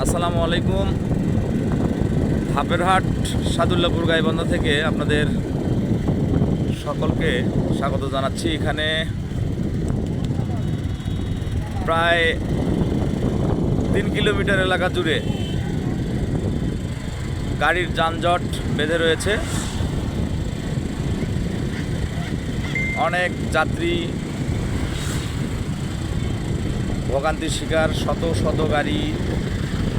আসসালামু আলাইকুম। ধাপেরহাট সাদুল্লাপুর গাইবান্ধা থেকে আপনাদের সকলকে স্বাগত জানাচ্ছি। এখানে প্রায় 3 কিলোমিটার এলাকা জুড়ে গাড়ির যানজট বেঁধে রয়েছে। অনেক যাত্রী ভোগান্তির শিকার, শত শত গাড়ি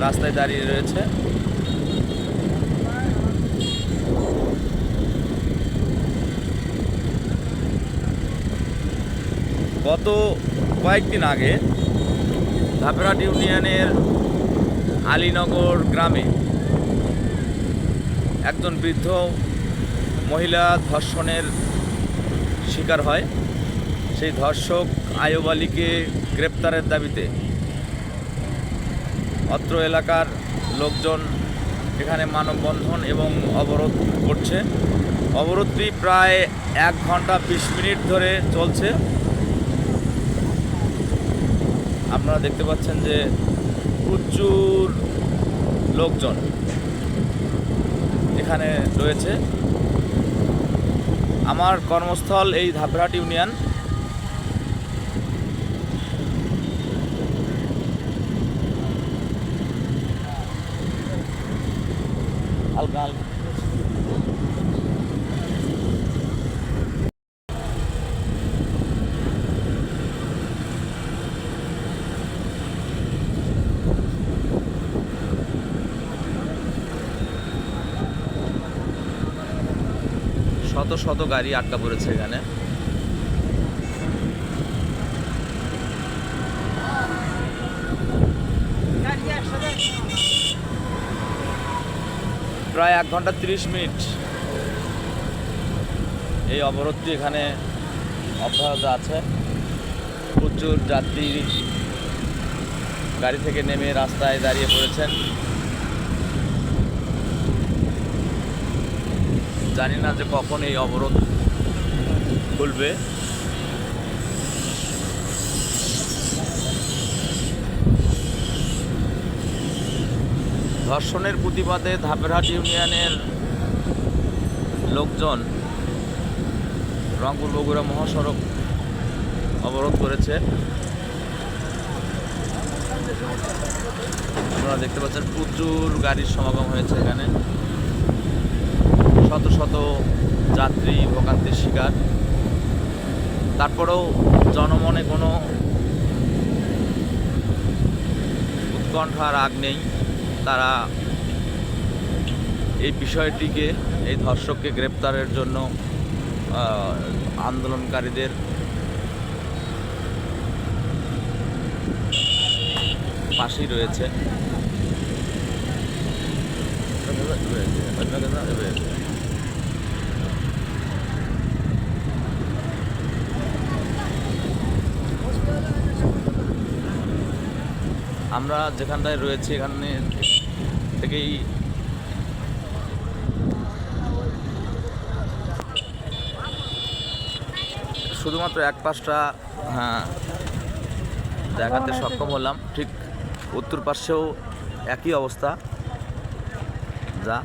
রাস্তায় দাঁড়িয়ে রয়েছে। গত কয়েকদিন আগে ধাপেরহাট ইউনিয়নের আলীনগর গ্রামে একজন বৃদ্ধ মহিলা ধর্ষণের শিকার হয়। সেই ধর্ষক আইয়ুব আলীকে গ্রেপ্তারের দাবিতে অত্র এলাকার লোকজন এখানে মানববন্ধন এবং অবরোধ করছে। অবরোধটি প্রায় 1 ঘন্টা 20 মিনিট ধরে চলছে। আপনারা দেখতে পাচ্ছেন যে প্রচুর লোকজন এখানে রয়েছে। আমার কর্মস্থল এই ধাপেরহাট ইউনিয়ন। শত শত গাড়ি আটকা পড়েছে এখানে। প্রায় 1 ঘন্টা 30 মিনিট এই অবরোধটি এখানে অব্যাহত আছে। প্রচুর যাত্রী গাড়ি থেকে নেমে রাস্তায় দাঁড়িয়ে পড়েছেন। জানি না যে কখন এই অবরোধ খুলবে। ধর্ষণের প্রতিবাদে ধাপেরহাট ইউনিয়নের লোকজন রংপুর বগুড়া মহাসড়ক অবরোধ করেছে। আপনারা দেখতে পাচ্ছেন প্রচুর গাড়ির সমাগম হয়েছে এখানে। শত শত যাত্রী ভোগান্তির শিকার। তারপরেও জনমনে কোনো উৎকণ্ঠা রাগ নেই। তারা এই বিষয়টিকে, এই ধর্ষককে গ্রেপ্তারের জন্য আন্দোলনকারীদের পাশেই রয়েছে। আমরা যেখানটায় রয়েছি এখানে থেকেই শুধুমাত্র এক পাশটা দেখাতে সক্ষম হলাম। ঠিক উত্তর পাশেও একই অবস্থা। যা